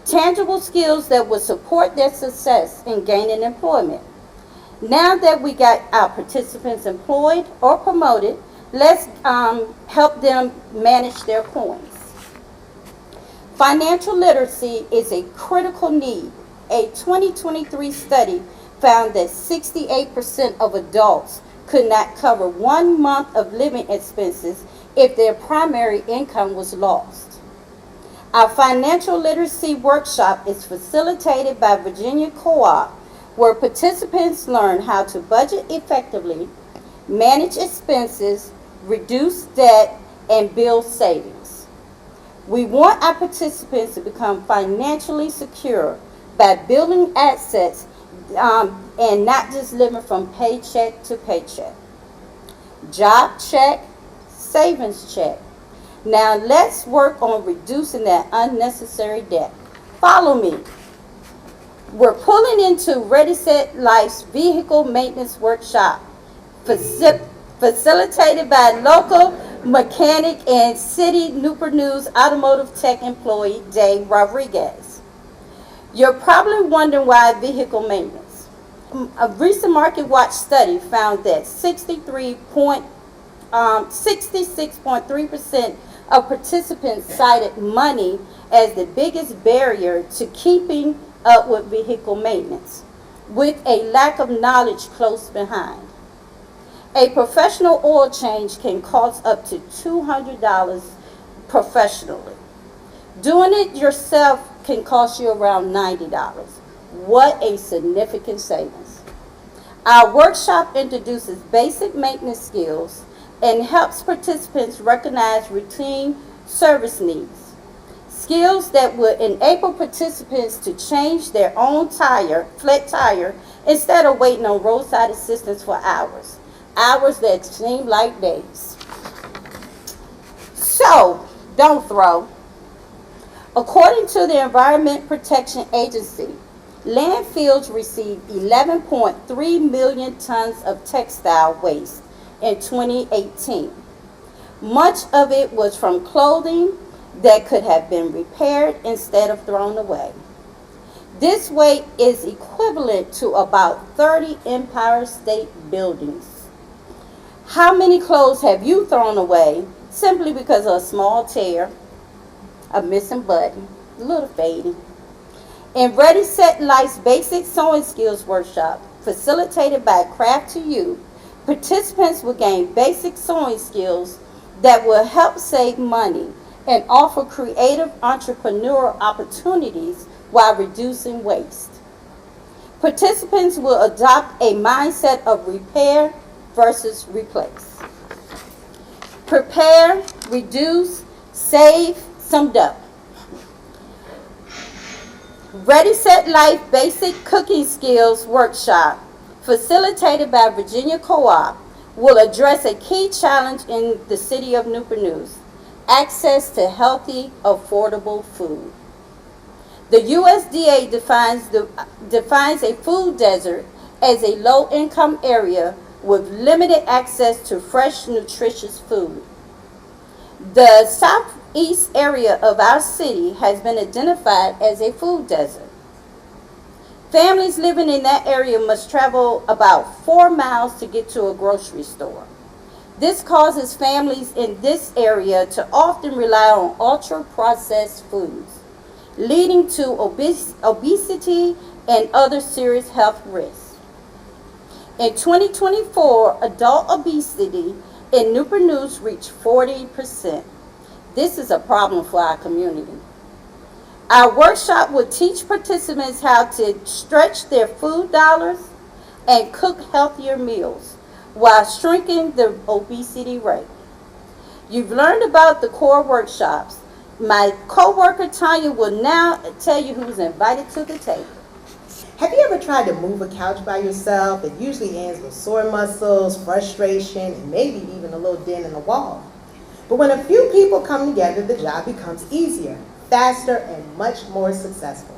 Tangible skills that will support their success in gaining employment. Now that we got our participants employed or promoted, let's help them manage their coins. Financial literacy is a critical need. A 2023 study found that 68% of adults could not cover 1 month of living expenses if their primary income was lost. Our financial literacy workshop is facilitated by Virginia Co-op, where participants learn how to budget effectively, manage expenses, reduce debt, and build savings. We want our participants to become financially secure by building assets and not just living from paycheck to paycheck. Job check, savings check. Now let's work on reducing that unnecessary debt. Follow me. We're pulling into Ready, Set, Life's vehicle maintenance workshop, facilitated by local mechanic and City Newport News automotive tech employee Dave Rodriguez. You're probably wondering why vehicle maintenance. A recent Market Watch study found that 66.3% of participants cited money as the biggest barrier to keeping up with vehicle maintenance, with a lack of knowledge close behind. A professional oil change can cost up to $200 professionally. Doing it yourself can cost you around $90. What a significant savings. Our workshop introduces basic maintenance skills and helps participants recognize routine service needs. Skills that would enable participants to change their own flat tire, instead of waiting on roadside assistance for hours. Hours that seem like days. So, don't throw. According to the Environment Protection Agency, landfills received 11.3 million tons of textile waste in 2018. Much of it was from clothing that could have been repaired instead of thrown away. This weight is equivalent to about 30 Empire State Buildings. How many clothes have you thrown away simply because of a small tear, a missing button, a little fading? In Ready Set Life's Basic Sewing Skills Workshop, facilitated by Craft to You, participants will gain basic sewing skills that will help save money and offer creative entrepreneurial opportunities while reducing waste. Participants will adopt a mindset of repair versus replace. Prepare, reduce, save some dough. Ready Set Life Basic Cooking Skills Workshop, facilitated by Virginia Co-op, will address a key challenge in the city of Newport News: access to healthy, affordable food. The USDA defines a food desert as a low-income area with limited access to fresh, nutritious food. The southeast area of our city has been identified as a food desert. Families living in that area must travel about 4 miles to get to a grocery store. This causes families in this area to often rely on ultra-processed foods, leading to obesity and other serious health risks. In 2024, adult obesity in Newport News reached 40%. This is a problem for our community. Our workshop will teach participants how to stretch their food dollars and cook healthier meals while shrinking the obesity rate. You've learned about the core workshops. My co-worker Tanya will now tell you who's invited to the table. Have you ever tried to move a couch by yourself? It usually ends with sore muscles, frustration, and maybe even a little dent in the wall. But when a few people come together, the job becomes easier, faster, and much more successful.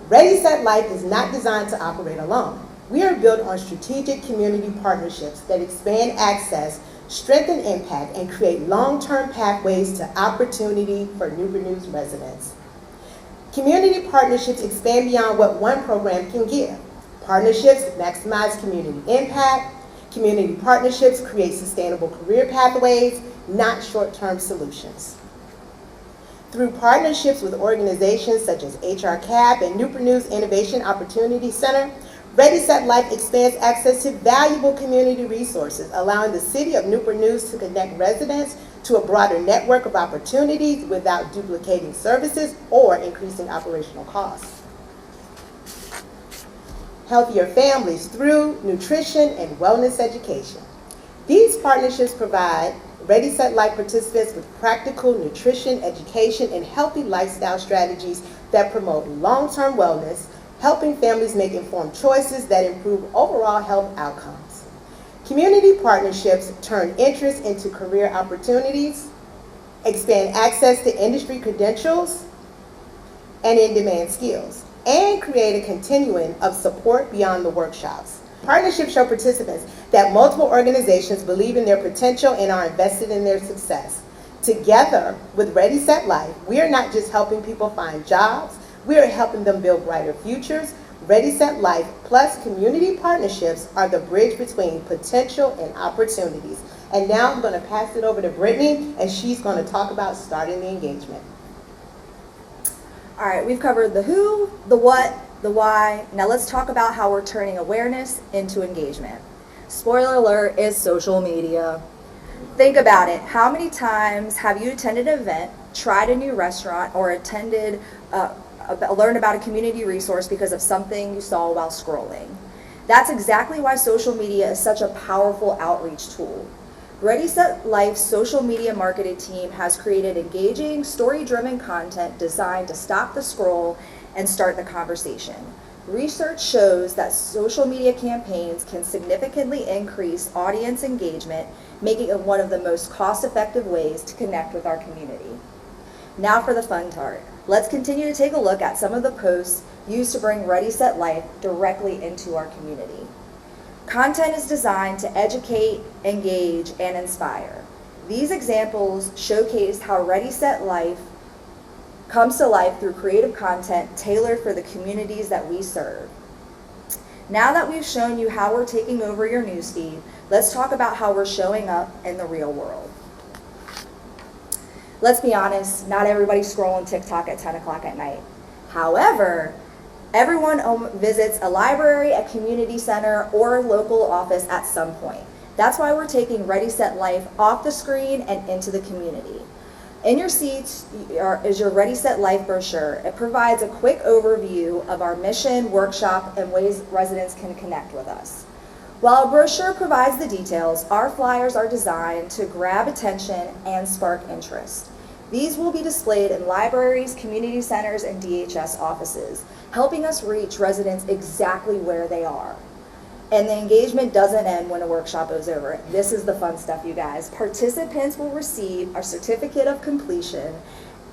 Ready Set Life is not designed to operate alone. We are built on strategic community partnerships that expand access, strengthen impact, and create long-term pathways to opportunity for Newport News residents. Community partnerships expand beyond what one program can give. Partnerships maximize community impact. Community partnerships create sustainable career pathways, not short-term solutions. Through partnerships with organizations such as HRCAP and Newport News Innovation Opportunity Center, Ready Set Life expands access to valuable community resources, allowing the city of Newport News to connect residents to a broader network of opportunities without duplicating services or increasing operational costs. Healthier families through nutrition and wellness education. These partnerships provide Ready Set Life participants with practical nutrition, education, and healthy lifestyle strategies that promote long-term wellness, helping families make informed choices that improve overall health outcomes. Community partnerships turn interest into career opportunities, expand access to industry credentials and in-demand skills, and create a continuum of support beyond the workshops. Partnerships show participants that multiple organizations believe in their potential and are invested in their success. Together with Ready Set Life, we are not just helping people find jobs, we are helping them build brighter futures Ready, Set, Life plus community partnerships are the bridge between potential and opportunities. And now I'm going to pass it over to Brittany, and she's going to talk about starting the engagement. All right, we've covered the who, the what, the why. Now let's talk about how we're turning awareness into engagement. Spoiler alert is social media. Think about it. How many times have you attended an event, tried a new restaurant, or learned about a community resource because of something you saw while scrolling? That's exactly why social media is such a powerful outreach tool. Ready, Set, Life's social media marketing team has created engaging, story-driven content designed to stop the scroll and start the conversation. Research shows that social media campaigns can significantly increase audience engagement, making it one of the most cost-effective ways to connect with our community. Now for the fun part. Let's continue to take a look at some of the posts used to bring Ready, Set, Life directly into our community. Content is designed to educate, engage, and inspire. These examples showcase how Ready, Set, Life comes to life through creative content tailored for the communities that we serve. Now that we've shown you how we're taking over your newsfeed, let's talk about how we're showing up in the real world. Let's be honest, not everybody's scrolling TikTok at 10 o'clock at night. However, everyone visits a library, a community center, or a local office at some point. That's why we're taking Ready, Set, Life off the screen and into the community. In your seats is your Ready, Set, Life brochure. It provides a quick overview of our mission, workshop, and ways residents can connect with us. While a brochure provides the details, our flyers are designed to grab attention and spark interest. These will be displayed in libraries, community centers, and DHS offices, helping us reach residents exactly where they are. And the engagement doesn't end when a workshop is over. This is the fun stuff, you guys. Participants will receive a certificate of completion,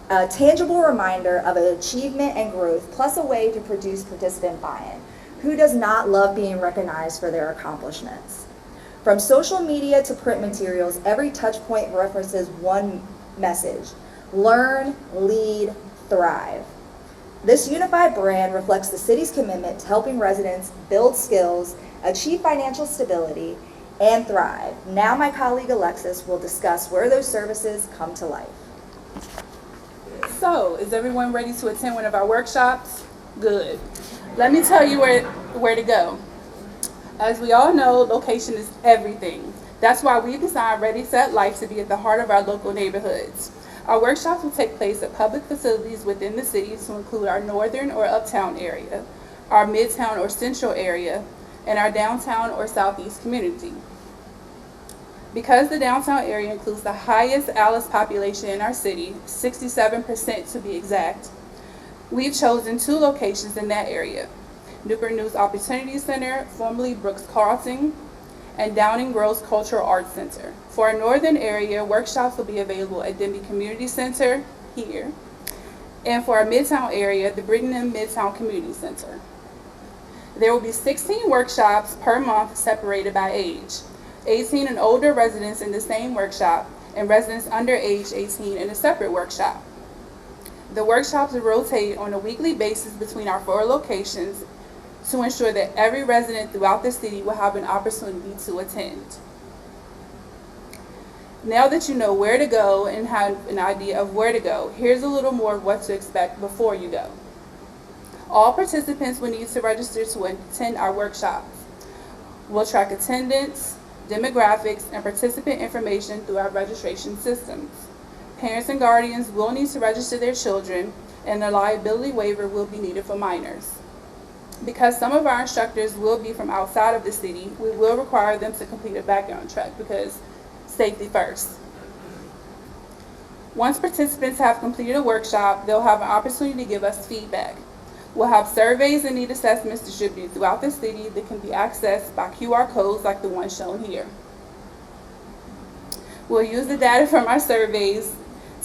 a tangible reminder of an achievement and growth, plus a way to produce participant buy-in. Who does not love being recognized for their accomplishments? From social media to print materials, every touch point references one message: learn, lead, thrive. This unified brand reflects the city's commitment to helping residents build skills, achieve financial stability, and thrive. Now my colleague Alexis will discuss where those services come to life. So, is everyone ready to attend one of our workshops? Good. Let me tell you where to go. As we all know, location is everything. That's why we designed Ready, Set, Life to be at the heart of our local neighborhoods. Our workshops will take place at public facilities within the city to include our northern or uptown area, our midtown or central area, and our downtown or southeast community. Because the downtown area includes the highest Alice population in our city, 67% to be exact, we've chosen 2 locations in that area: Newport News Opportunity Center, formerly Brooks Carlton, and Downing Groves Cultural Arts Center. For our northern area, workshops will be available at Denby Community Center here, and for our midtown area, the Brittingham Midtown Community Center. There will be 16 workshops per month separated by age. 18 and older residents in the same workshop, and residents under age 18 in a separate workshop. The workshops will rotate on a weekly basis between our 4 locations to ensure that every resident throughout the city will have an opportunity to attend. Now that you know where to go and have an idea of where to go, here's a little more of what to expect before you go. All participants will need to register to attend our workshops. We'll track attendance, demographics, and participant information through our registration systems. Parents and guardians will need to register their children, and a liability waiver will be needed for minors. Because some of our instructors will be from outside of the city, we will require them to complete a background check because safety first. Once participants have completed a workshop, they'll have an opportunity to give us feedback. We'll have surveys and need assessments distributed throughout the city that can be accessed by QR codes like the one shown here. We'll use the data from our surveys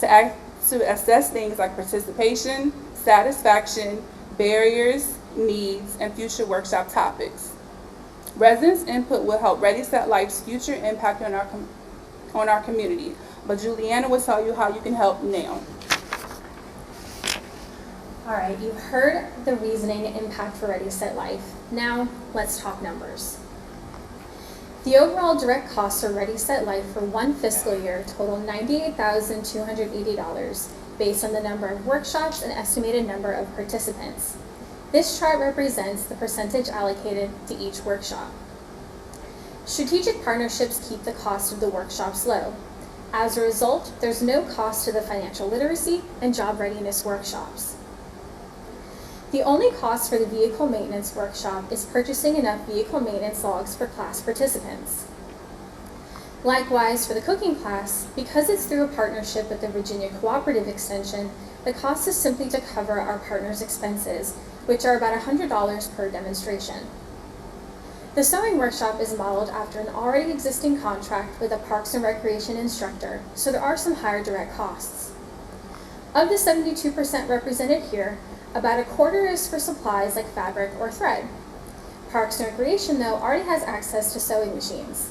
to assess things like participation, satisfaction, barriers, needs, and future workshop topics. Residents' input will help Ready, Set, Life's future impact on our community, but Juliana will tell you how you can help now. All right, you've heard the reasoning and impact for Ready, Set, Life. Now, let's talk numbers. The overall direct costs for Ready, Set, Life for one fiscal year total $98,280 based on the number of workshops and estimated number of participants. This chart represents the percentage allocated to each workshop. Strategic partnerships keep the cost of the workshops low. As a result, there's no cost to the financial literacy and job readiness workshops. The only cost for the vehicle maintenance workshop is purchasing enough vehicle maintenance logs for class participants. Likewise, for the cooking class, because it's through a partnership with the Virginia Cooperative Extension, the cost is simply to cover our partners' expenses, which are about $100 per demonstration. The sewing workshop is modeled after an already existing contract with a Parks and Recreation instructor, so there are some higher direct costs. Of the 72% represented here, about a quarter is for supplies like fabric or thread. Parks and Recreation, though, already has access to sewing machines.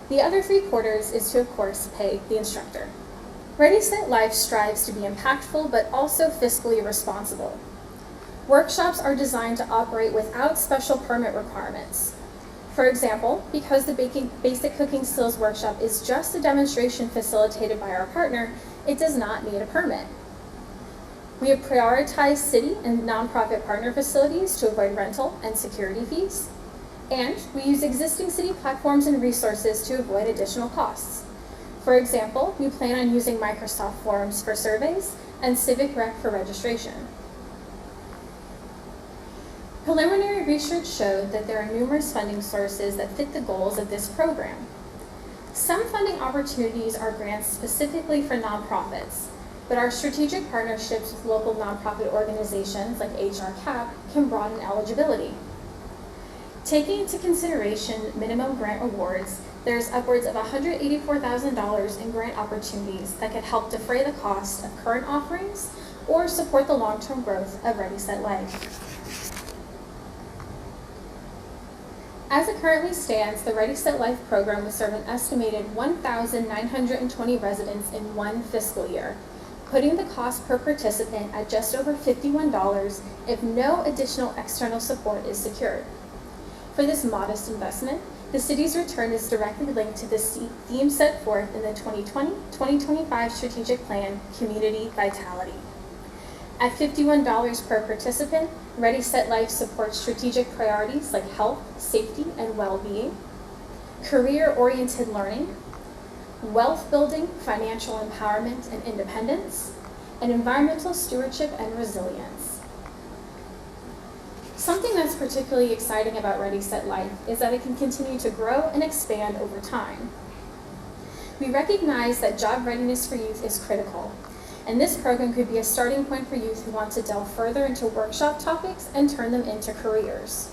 The other 3/4 is to, of course, pay the instructor. Ready, Set, Life strives to be impactful but also fiscally responsible. Workshops are designed to operate without special permit requirements. For example, because the Basic Cooking Skills Workshop is just a demonstration facilitated by our partner, it does not need a permit. We have prioritized city and nonprofit partner facilities to avoid rental and security fees, and we use existing city platforms and resources to avoid additional costs. For example, we plan on using Microsoft Forms for surveys and Civic Rec for registration. Preliminary research showed that there are numerous funding sources that fit the goals of this program. Some funding opportunities are grants specifically for nonprofits, but our strategic partnerships with local nonprofit organizations like HR CAP can broaden eligibility. Taking into consideration minimum grant awards, there's upwards of $184,000 in grant opportunities that could help defray the cost of current offerings or support the long-term growth of Ready, Set, Life. As it currently stands, the Ready, Set, Life program will serve an estimated 1,920 residents in one fiscal year, putting the cost per participant at just over $51 if no additional external support is secured. For this modest investment, the city's return is directly linked to the theme set forth in the 2020-2025 strategic plan, Community Vitality. At $51 per participant, Ready, Set, Life supports strategic priorities like health, safety, and well-being, career-oriented learning, wealth building, financial empowerment and independence, and environmental stewardship and resilience. Something that's particularly exciting about Ready, Set, Life is that it can continue to grow and expand over time. We recognize that job readiness for youth is critical, and this program could be a starting point for youth who want to delve further into workshop topics and turn them into careers.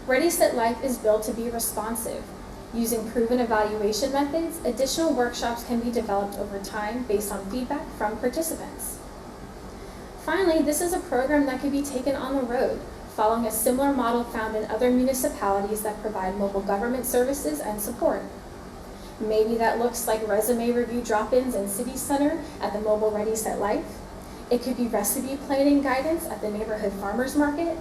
Ready, Set, Life is built to be responsive. Using proven evaluation methods, additional workshops can be developed over time based on feedback from participants. Finally, this is a program that could be taken on the road, following a similar model found in other municipalities that provide mobile government services and support. Maybe that looks like resume review drop-ins in City Center at the mobile Ready, Set, Life. It could be recipe planning guidance at the neighborhood farmers market.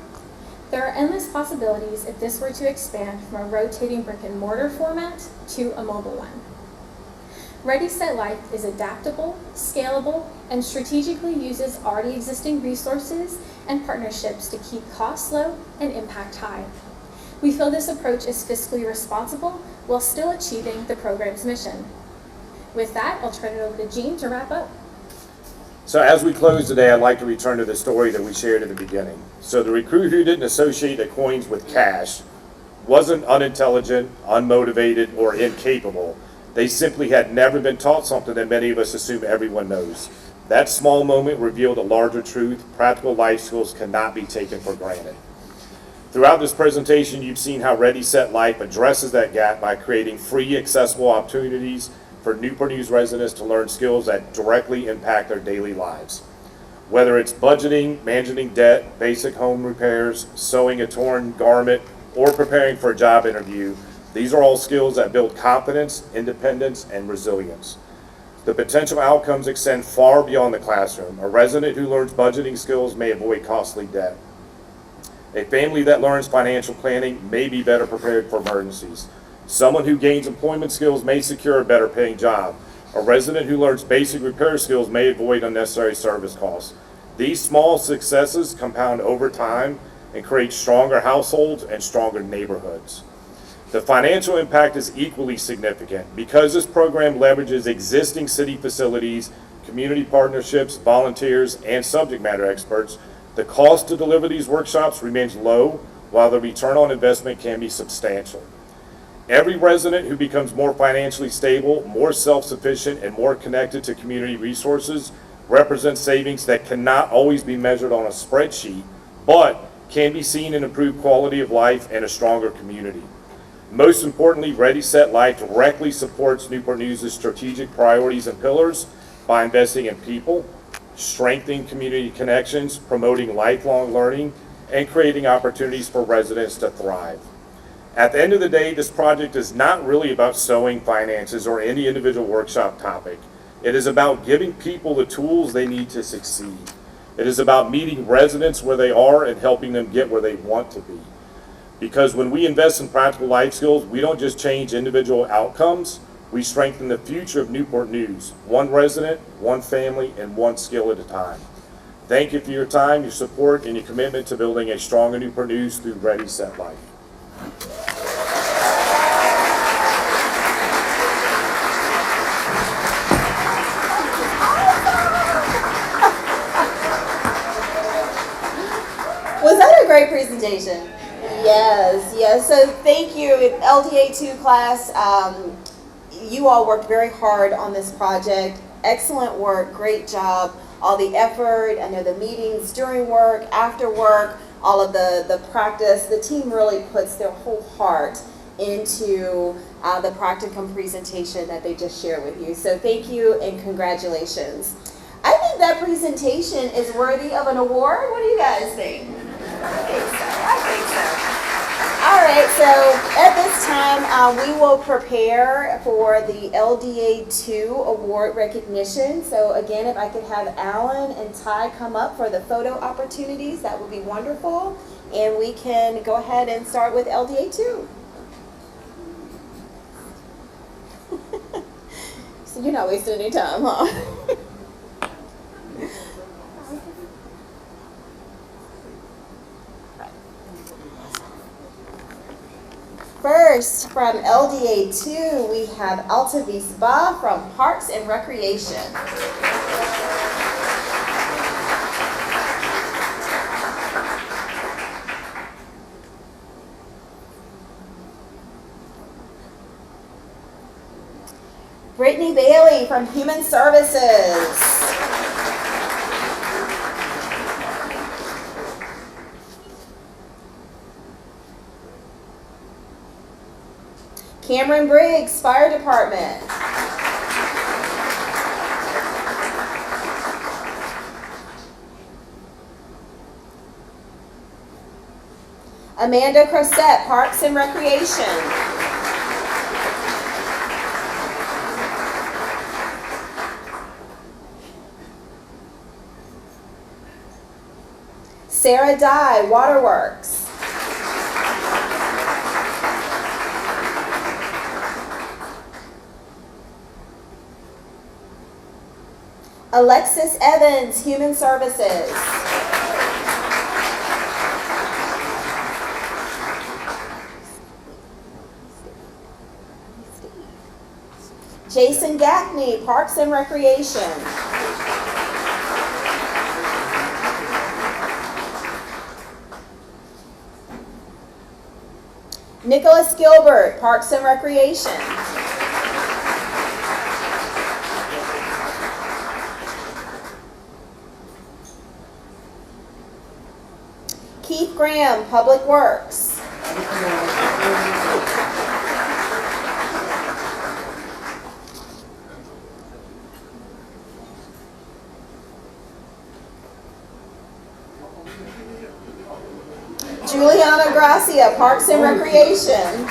There are endless possibilities if this were to expand from a rotating brick and mortar format to a mobile one. Ready, Set, Life is adaptable, scalable, and strategically uses already existing resources and partnerships to keep costs low and impact high. We feel this approach is fiscally responsible while still achieving the program's mission. With that, I'll turn it over to Jean to wrap up. So as we close today, I'd like to return to the story that we shared at the beginning. So the recruit who didn't associate the coins with cash wasn't unintelligent, unmotivated, or incapable. They simply had never been taught something that many of us assume everyone knows. That small moment revealed a larger truth. Practical life skills cannot be taken for granted. Throughout this presentation, you've seen how Ready, Set, Life addresses that gap by creating free, accessible opportunities for Newport News residents to learn skills that directly impact their daily lives. Whether it's budgeting, managing debt, basic home repairs, sewing a torn garment, or preparing for a job interview, these are all skills that build confidence, independence, and resilience. The potential outcomes extend far beyond the classroom. A resident who learns budgeting skills may avoid costly debt. A family that learns financial planning may be better prepared for emergencies. Someone who gains employment skills may secure a better paying job. A resident who learns basic repair skills may avoid unnecessary service costs. These small successes compound over time and create stronger households and stronger neighborhoods. The financial impact is equally significant. Because this program leverages existing city facilities, community partnerships, volunteers, and subject matter experts, the cost to deliver these workshops remains low, while the return on investment can be substantial. Every resident who becomes more financially stable, more self-sufficient, and more connected to community resources represents savings that cannot always be measured on a spreadsheet, but can be seen in improved quality of life and a stronger community. Most importantly, Ready Set Life directly supports Newport News' strategic priorities and pillars by investing in people, strengthening community connections, promoting lifelong learning, and creating opportunities for residents to thrive. At the end of the day, this project is not really about sewing finances or any individual workshop topic. It is about giving people the tools they need to succeed. It is about meeting residents where they are and helping them get where they want to be. Because when we invest in practical life skills, we don't just change individual outcomes, we strengthen the future of Newport News, one resident, one family, and one skill at a time. Thank you for your time, your support, and your commitment to building a stronger Newport News through Ready Set Life. Was that a great presentation? Yes. So thank you, LDA 2 class. You all worked very hard on this project. Excellent work, great job. All the effort, I know the meetings during work, after work, all of the practice. The team really puts their whole heart into the practicum presentation that they just shared with you. So thank you and congratulations. I think that presentation is worthy of an award. What do you guys think? I think so. All right, so at this time, we will prepare for the LDA 2 award recognition. So again, if I could have Alan and Ty come up for the photo opportunities, that would be wonderful. And we can go ahead and start with LDA 2. So you're not wasting any time, huh? First, from LDA 2, we have Altavis Ba from Parks and Recreation. Brittany Bailey from Human Services. Cameron Briggs, Fire Department. Amanda Crosette, Parks and Recreation. Sarah Dye, Waterworks. Alexis Evans, Human Services. Jason Gaffney, Parks and Recreation. Nicholas Gilbert, Parks and Recreation. Keith Graham, Public Works. Juliana Gracia, Parks and Recreation.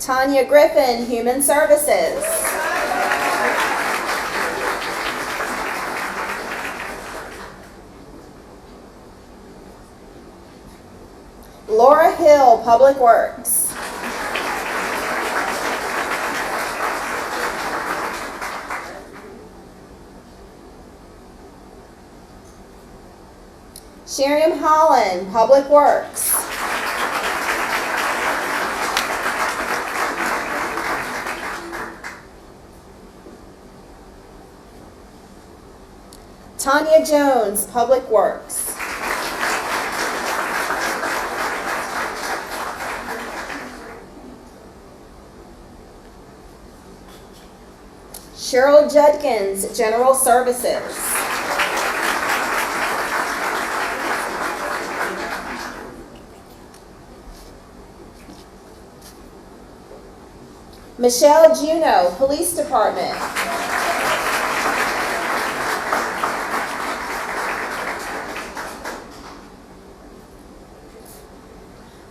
Tanya Griffin, Human Services. Laura Hill, Public Works. Sheriam Holland, Public Works. Tanya Jones, Public Works. Cheryl Judkins, General Services. Michelle Juneau, Police Department.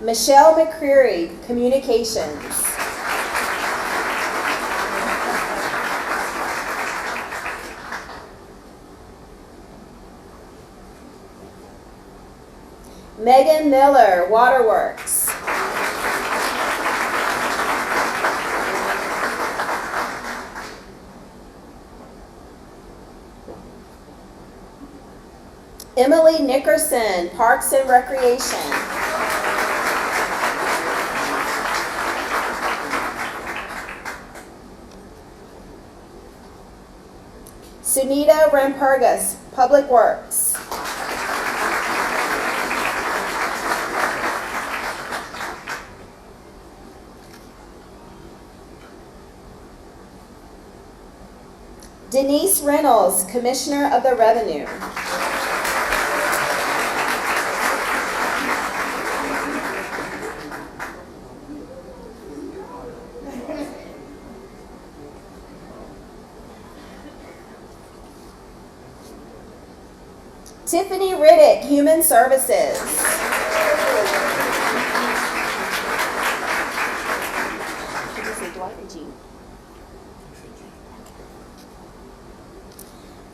Michelle McCreary, Communications. Megan Miller, Waterworks. Emily Nickerson, Parks and Recreation. Sunita Rampergas, Public Works. Denise Reynolds, Commissioner of the Revenue. Tiffany Riddick, Human Services.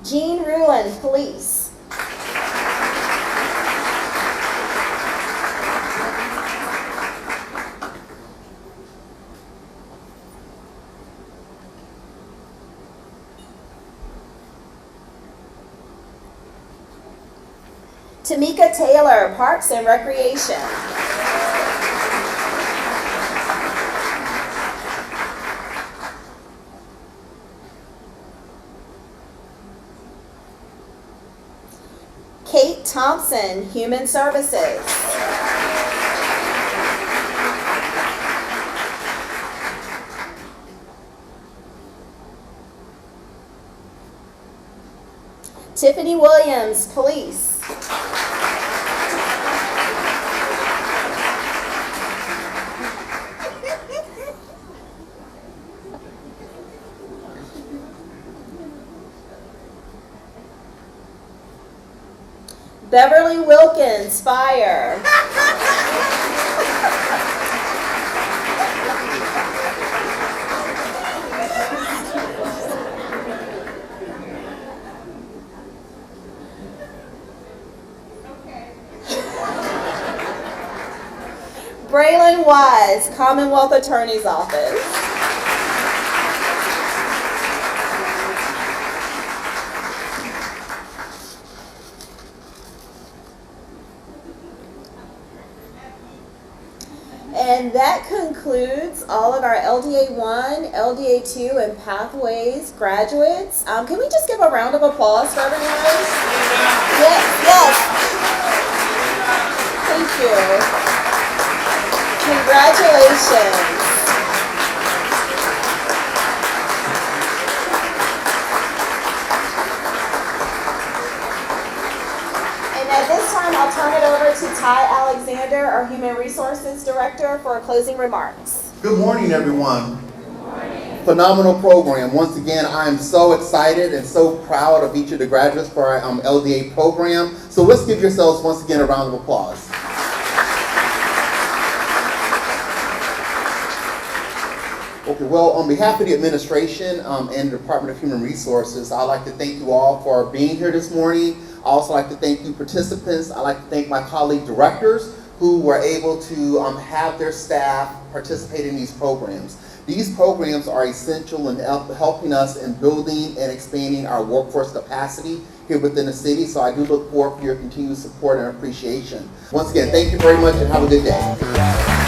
Jean Ruland, Police. Tamika Taylor, Parks and Recreation. Kate Thompson, Human Services. Tiffany Williams, Police. Beverly Wilkins, Fire. Braylon Wise, Commonwealth Attorney's Office. And that concludes all of our LDA 1, LDA 2, and Pathways graduates. Can we just give a round of applause for everyone? Yes, yes. Thank you. Congratulations. At this time, I'll turn it over to Ty Alexander, our Human Resources Director, for closing remarks. Good morning, everyone. Good morning. Phenomenal program. Once again, I am so excited and so proud of each of the graduates for our LDA program. So let's give yourselves once again a round of applause. Okay, well, on behalf of the administration and the Department of Human Resources, I'd like to thank you all for being here this morning. I also like to thank you participants. I'd like to thank my colleague directors who were able to have their staff participate in these programs. These programs are essential in helping us in building and expanding our workforce capacity here within the city, so I do look forward to your continued support and appreciation. Once again, thank you very much and have a good day.